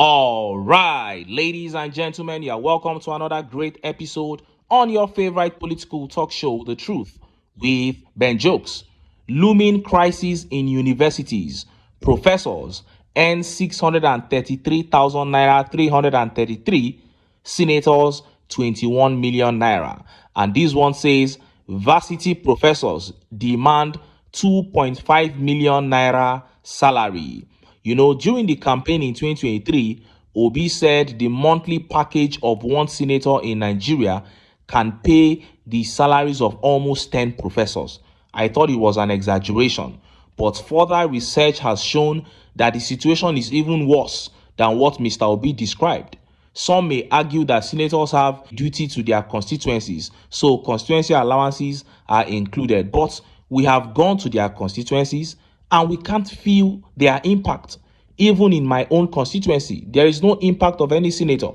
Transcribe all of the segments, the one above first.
All right, ladies and gentlemen, you are welcome to another great episode on your favorite political talk show, The Truth, with Ben Jokes. Looming crisis in universities. Professors earn 633,000 naira, 333. Senators 21 million naira. And this one says varsity professors demand 2.5 million naira salary. During the campaign in 2023, Obi said the monthly package of one senator in Nigeria can pay the salaries of almost 10 professors. I thought it was an exaggeration, but further research has shown that the situation is even worse than what Mr. Obi described. Some may argue that senators have duty to their constituencies, so constituency allowances are included. But we have gone to their constituencies and we can't feel their impact. Even in my own constituency, there is no impact of any senator.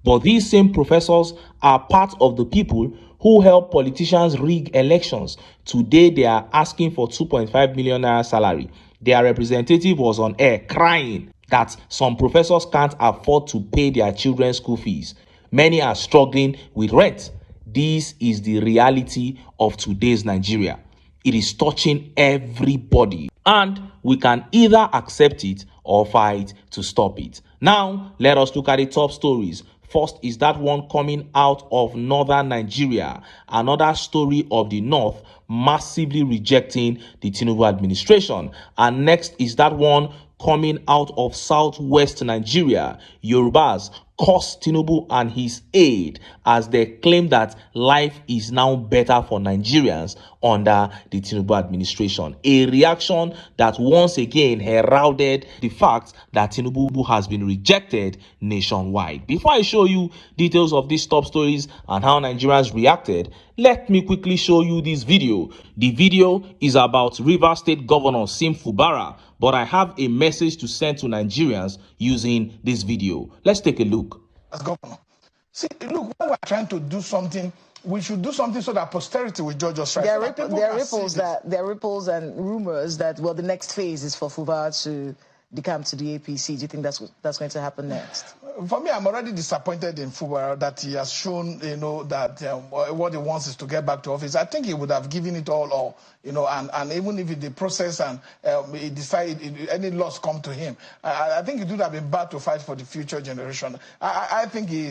But these same professors are part of the people who help politicians rig elections. Today, they are asking for 2.5 million naira salary. Their representative was on air crying that some professors can't afford to pay their children's school fees. Many are struggling with rent. This is the reality of today's Nigeria. It is touching everybody, and we can either accept it or fight to stop it. Now, let us look at the top stories. First is that one coming out of northern Nigeria, another story of the north massively rejecting the Tinubu administration. And next is that one coming out of southwest Nigeria. Yorubas curse Tinubu and his aide as they claim that life is now better for Nigerians under the Tinubu administration. A reaction that once again heralded the fact that Tinubu has been rejected nationwide. Before I show you details of these top stories and how Nigerians reacted, let me quickly show you this video. The video is about Rivers State Governor Sim Fubara, but I have a message to send to Nigerians using this video. Let's take a look. As governor, see, look, when we're trying to do something, we should do something so that posterity will judge us right. There are ripples and rumors that the next phase is for Fubara to decamp to the APC. Do you think that's going to happen next? For me, I'm already disappointed in Fubara that he has shown, that what he wants is to get back to office. I think he would have given it all, and even if the process and he decided any loss come to him, I think it would have been bad to fight for the future generation. I think he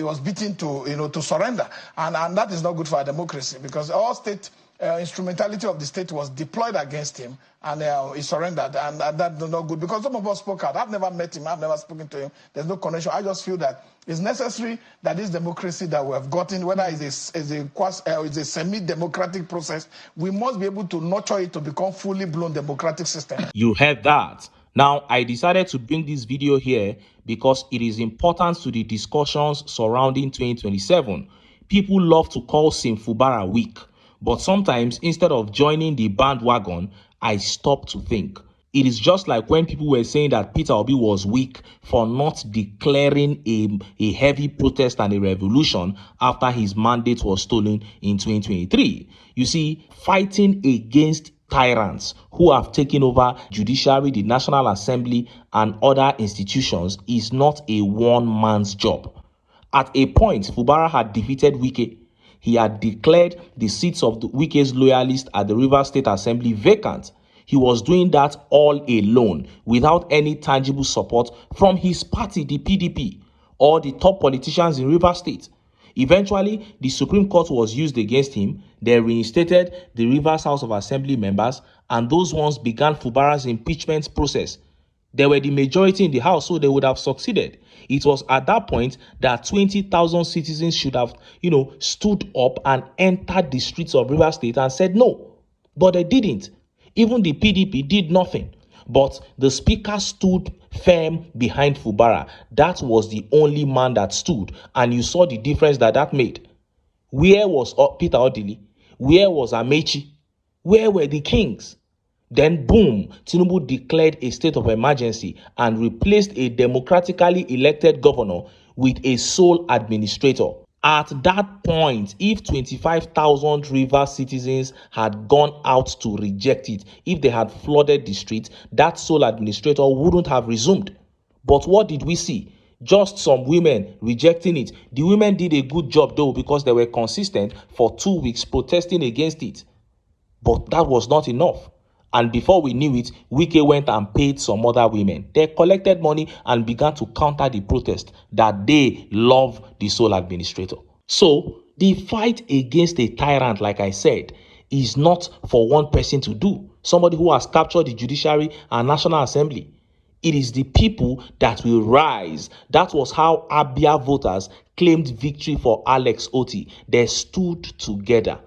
was beaten to surrender, and that is not good for our democracy, because all state instrumentality of the state was deployed against him, and he surrendered, and that's not good, because some of us spoke out. I've never met him, I've never spoken to him, there's no connection. I just feel that it's necessary that this democracy that we have gotten, whether it's a semi-democratic process, we must be able to nurture it to become fully blown democratic system. You heard that. Now, I decided to bring this video here because it is important to the discussions surrounding 2027. People love to call Sim Fubara weak, but sometimes instead of joining the bandwagon, I stop to think. It is just like when people were saying that Peter Obi was weak for not declaring a heavy protest and a revolution after his mandate was stolen in 2023. You see, fighting against tyrants who have taken over judiciary, the National Assembly, and other institutions is not a one-man's job. At a point, Fubara had defeated Wike. He had declared the seats of the Wike's loyalists at the Rivers State Assembly vacant. He was doing that all alone, without any tangible support from his party, the PDP, or the top politicians in Rivers State. Eventually, the Supreme Court was used against him. They reinstated the Rivers House of Assembly members, and those ones began Fubara's impeachment process. They were the majority in the House, so they would have succeeded. It was at that point that 20,000 citizens should have, stood up and entered the streets of Rivers State and said no. But they didn't. Even the PDP did nothing. But the speaker stood firm behind Fubara. That was the only man that stood. And you saw the difference that made. Where was Peter Odili? Where was Amechi? Where were the kings? Then boom, Tinubu declared a state of emergency and replaced a democratically elected governor with a sole administrator. At that point, if 25,000 Rivers citizens had gone out to reject it, if they had flooded the streets, that sole administrator wouldn't have resumed. But what did we see? Just some women rejecting it. The women did a good job though, because they were consistent for 2 weeks protesting against it. But that was not enough. And before we knew it, Wike went and paid some other women. They collected money and began to counter the protest that they love the sole administrator. So the fight against a tyrant, like I said, is not for one person to do. Somebody who has captured the judiciary and National Assembly. It is the people that will rise. That was how Abia voters claimed victory for Alex Oti. They stood together.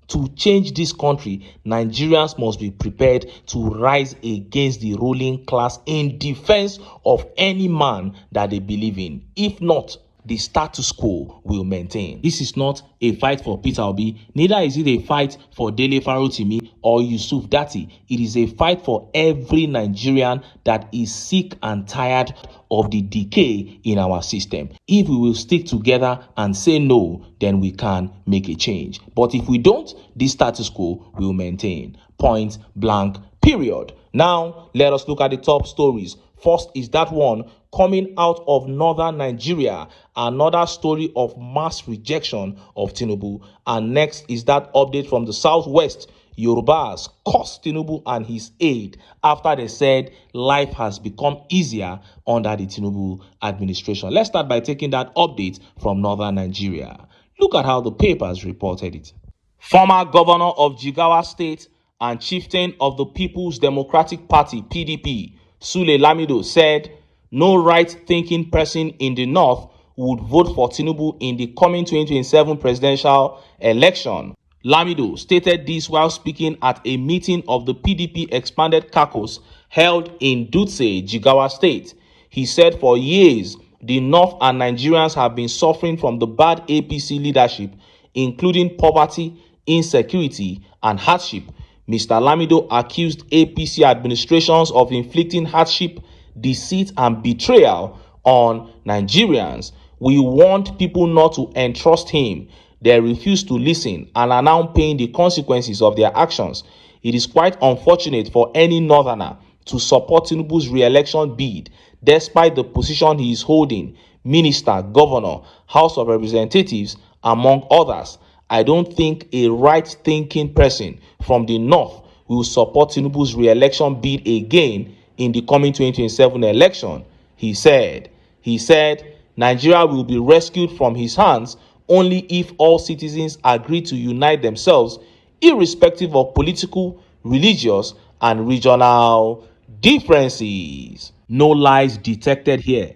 To change this country, Nigerians must be prepared to rise against the ruling class in defense of any man that they believe in. If not, the status quo will maintain. This is not a fight for Peter Obi, neither is it a fight for Dele Farotimi or Yusuf Dati. It is a fight for every Nigerian that is sick and tired of the decay in our system. If we will stick together and say no, then we can make a change. But if we don't, the status quo will maintain. Point blank, period. Now, let us look at the top stories. First is that one coming out of northern Nigeria, another story of mass rejection of Tinubu. And next is that update from the southwest. Yorubas cursed Tinubu and his aide after they said life has become easier under the Tinubu administration. Let's start by taking that update from northern Nigeria. Look at how the papers reported it. Former governor of Jigawa State and chieftain of the People's Democratic Party, PDP, Sule Lamido, said no right-thinking person in the north would vote for Tinubu in the coming 2027 presidential election. Lamido stated this while speaking at a meeting of the PDP expanded caucus held in Dutse, Jigawa State. He said for years, the North and Nigerians have been suffering from the bad APC leadership, including poverty, insecurity, and hardship. Mr. Lamido accused APC administrations of inflicting hardship, deceit, and betrayal on Nigerians. We want people not to entrust him. They refuse to listen and are now paying the consequences of their actions. It is quite unfortunate for any northerner to support Tinubu's re-election bid, despite the position he is holding, minister, governor, House of Representatives, among others. I don't think a right-thinking person from the north will support Tinubu's re-election bid again in the coming 2027 election, he said. He said, Nigeria will be rescued from his hands only if all citizens agree to unite themselves, irrespective of political, religious, and regional differences. No lies detected here.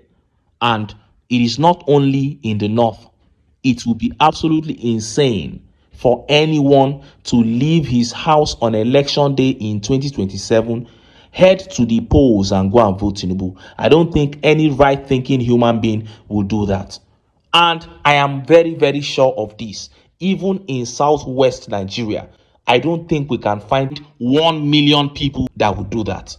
And it is not only in the north. It will be absolutely insane for anyone to leave his house on election day in 2027, head to the polls and go and vote Tinubu. I don't think any right-thinking human being will do that. And I am very, very sure of this. Even in southwest Nigeria, I don't think we can find 1 million people that would do that.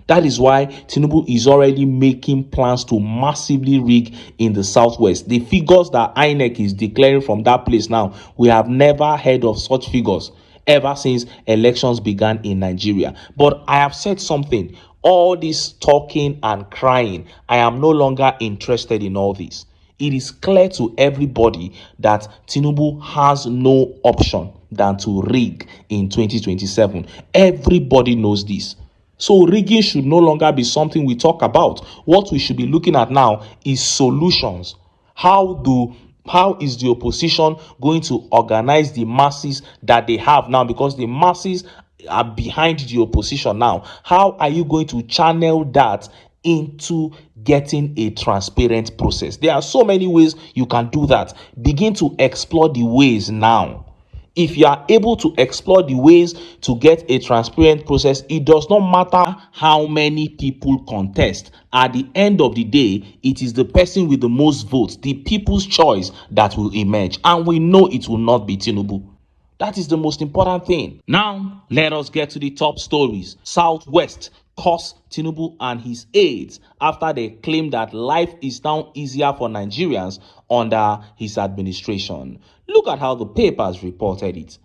That is why Tinubu is already making plans to massively rig in the southwest. The figures that INEC is declaring from that place now, we have never heard of such figures ever since elections began in Nigeria. But I have said something. All this talking and crying, I am no longer interested in all this. It is clear to everybody that Tinubu has no option than to rig in 2027. Everybody knows this. So rigging should no longer be something we talk about. What we should be looking at now is solutions. How is the opposition going to organize the masses that they have now? Because the masses are behind the opposition now. How are you going to channel that into getting a transparent process? There are so many ways you can do that. Begin to explore the ways now. If you are able to explore the ways to get a transparent process, it does not matter how many people contest. At the end of the day, it is the person with the most votes, the people's choice, that will emerge. And we know it will not be Tinubu. That is the most important thing. Now, let us get to the top stories. Southwest cursed Tinubu and his aides after they claimed that life is now easier for Nigerians under his administration. Look at how the papers reported it.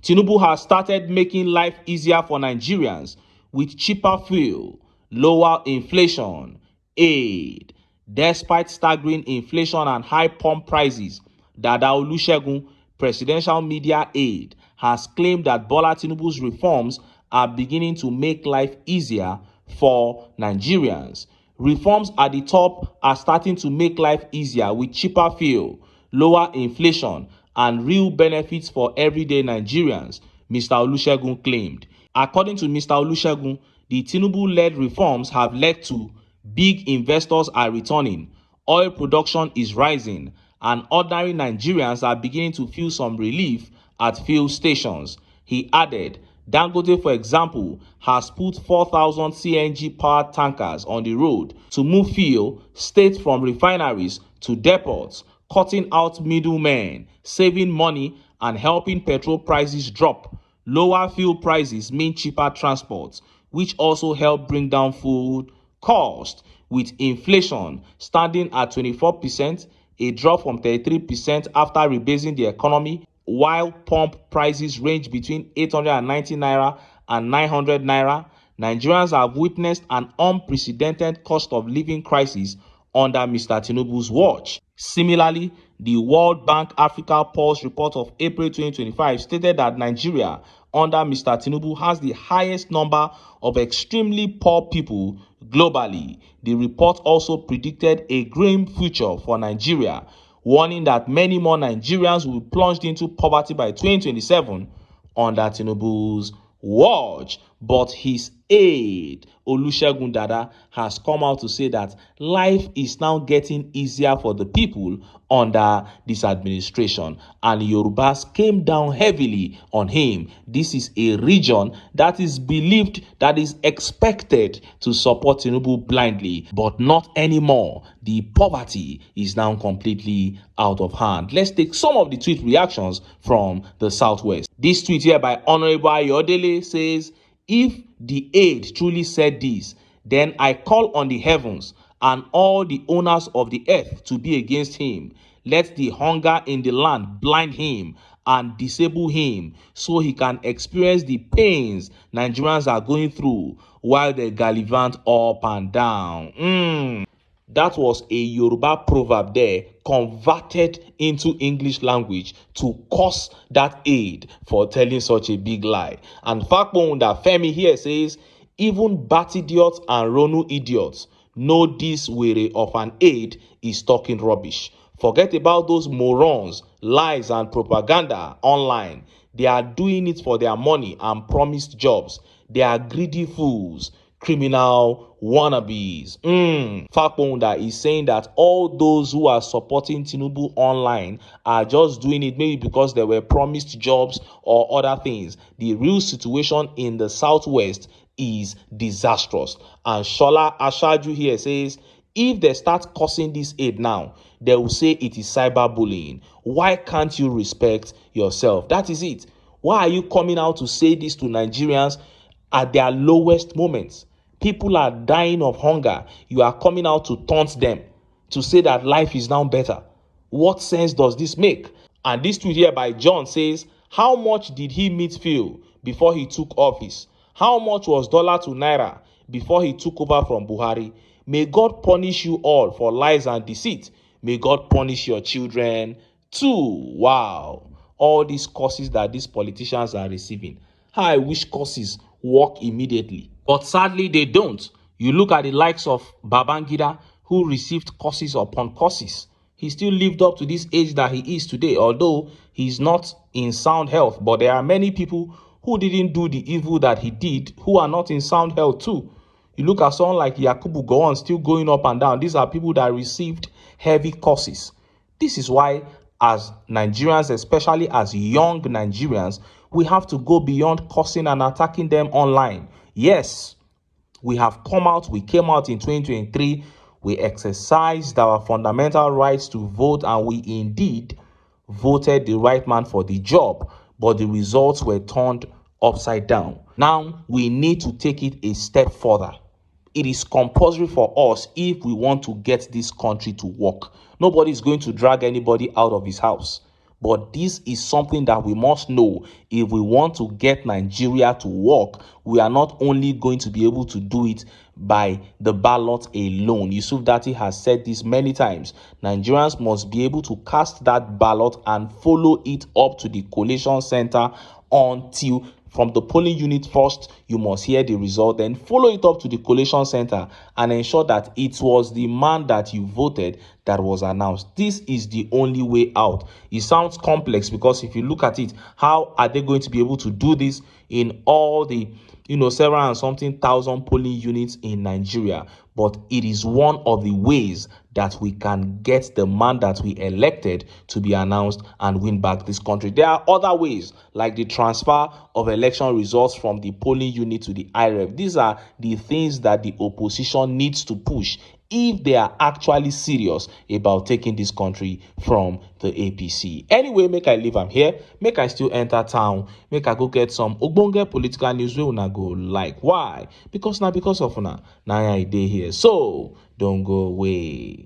Tinubu has started making life easier for Nigerians with cheaper fuel, lower inflation, aid. Despite staggering inflation and high pump prices, Dada Olusegun, presidential media aide, has claimed that Bola Tinubu's reforms are beginning to make life easier for Nigerians. Reforms at the top are starting to make life easier with cheaper fuel, lower inflation, and real benefits for everyday Nigerians, Mr. Olusegun claimed. According to Mr. Olusegun, the Tinubu-led reforms have led to big investors are returning, oil production is rising, and ordinary Nigerians are beginning to feel some relief at fuel stations. He added, Dangote, for example, has put 4,000 CNG-powered tankers on the road to move fuel straight from refineries to depots, cutting out middlemen, saving money, and helping petrol prices drop. Lower fuel prices mean cheaper transport, which also help bring down food cost. With inflation standing at 24%, a drop from 33% after rebasing the economy, while pump prices range between 890 naira and 900 naira, Nigerians have witnessed an unprecedented cost of living crisis under Mr. Tinubu's watch. Similarly, the World Bank Africa Pulse report of April 2025 stated that Nigeria under Mr. Tinubu has the highest number of extremely poor people globally. The report also predicted a grim future for Nigeria, warning that many more Nigerians will be plunged into poverty by 2027 under Tinubu's watch. But his aide, Olusegun Dada, has come out to say that life is now getting easier for the people under this administration, and Yorubas came down heavily on him. This is a region that is believed, that is expected to support Tinubu blindly, but not anymore. The poverty is now completely out of hand. Let's take some of the tweet reactions from the Southwest. This tweet here by Honorable Ayodele says, if the aide truly said this, then I call on the heavens and all the owners of the earth to be against him. Let the hunger in the land blind him and disable him so he can experience the pains Nigerians are going through while they gallivant up and down. That was a Yoruba proverb there converted into English language to curse that aide for telling such a big lie. And Fakbonda Femi here says, even bat idiots and Ronu idiots know this way of an aide is talking rubbish. Forget about those morons, lies and propaganda online. They are doing it for their money and promised jobs. They are greedy fools, criminal wannabes. Fakponda is saying that all those who are supporting Tinubu online are just doing it maybe because they were promised jobs or other things. The real situation in the Southwest is disastrous. And Shola Ashaju here says, if they start cursing this aid now, they will say it is cyberbullying. Why can't you respect yourself? That is it. Why are you coming out to say this to Nigerians at their lowest moments? People are dying of hunger. You are coming out to taunt them, to say that life is now better. What sense does this make? And this tweet here by John says, how much did he meet Phil before he took office? How much was dollar to naira before he took over from Buhari? May God punish you all for lies and deceit. May God punish your children too. Wow. All these curses that these politicians are receiving. How I wish curses work immediately. But sadly, they don't. You look at the likes of Babangida, who received curses upon curses. He still lived up to this age that he is today, although he's not in sound health. But there are many people who didn't do the evil that he did, who are not in sound health too. You look at someone like Yakubu Gowon still going up and down. These are people that received heavy curses. This is why, as Nigerians, especially as young Nigerians, we have to go beyond cursing and attacking them online. Yes, we have come out, we came out in 2023, we exercised our fundamental rights to vote, and we indeed voted the right man for the job, but the results were turned upside down. Now, we need to take it a step further. It is compulsory for us if we want to get this country to work. Nobody is going to drag anybody out of his house. But this is something that we must know. If we want to get Nigeria to work, we are not only going to be able to do it by the ballot alone. Yusuf Dati has said this many times. Nigerians must be able to cast that ballot and follow it up to the collation center until from the polling unit first, you must hear the result, then follow it up to the collation center and ensure that it was the man that you voted that was announced. This is the only way out. It sounds complex because if you look at it, how are they going to be able to do this in all the several and something thousand polling units in Nigeria? But it is one of the ways that we can get the man that we elected to be announced and win back this country. There are other ways, like the transfer of election results from the polling unit to the IREF. These are the things that the opposition needs to push if they are actually serious about taking this country from the APC. Anyway, make I leave am here, make I still enter town, make I go get some ogbonge political news wey una go like. Why? Because of una na I dey here. So don't go away.